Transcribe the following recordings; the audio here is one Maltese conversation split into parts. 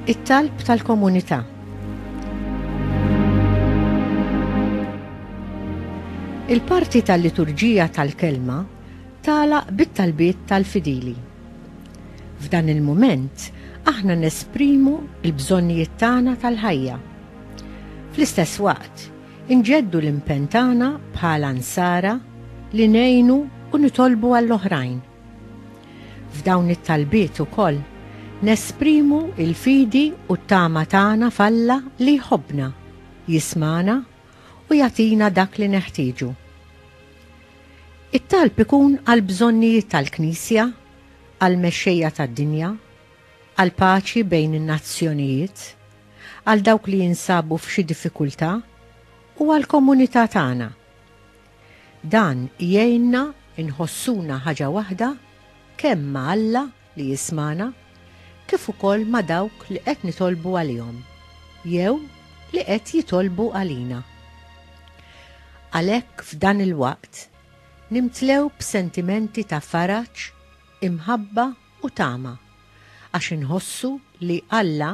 it-talb tal-komunità. Il-parti tal-liturġija tal-kelma tagħlaq bit-talbiet tal-fidili. F'dan il-mument aħna nesprimu l-bżonnijiet tagħna tal-ħajja. Fl-istess waqt, inġeddu l-impenn tagħna bħala nsara li ngħinu u nitolbu għall-oħrajn. F'dawn it-talbiet ukoll nesprimu l-fidi u t-tama tagħna f'Alla li jħobbna, jismana u jagħtina dak li neħtieġu. It-talb ikun għal bżonnijiet tal-Knisja, għal mexxejja tad-dinja, għal paċi bejn in-nazzjonijiet, għal dawk li jinsabu f'xi diffikultà u għal komunità tagħna. Dan jgħinna inħossuna ħaġa waħda kemm ma' Alla li jismana kif ukoll ma' dawk li qed nitolbu għalihom jew li qed jitolbu għalina. Għalhekk f'dan il-waqt nimtlew b'sentimenti ta' faraġ, imħabba u tama għax inħossu li Alla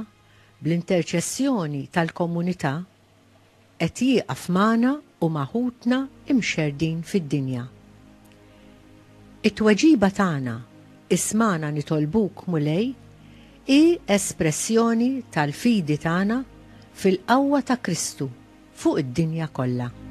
bl-interċessjoni tal-komunità qed jieqaf magħna u maħutna imxerdin fid-dinja. It-tweġiba tagħna ismana nitolbuk mulej hi espressjoni tal-fidi tagħna fil-qawwa ta' Kristu fuq id-dinja kollha.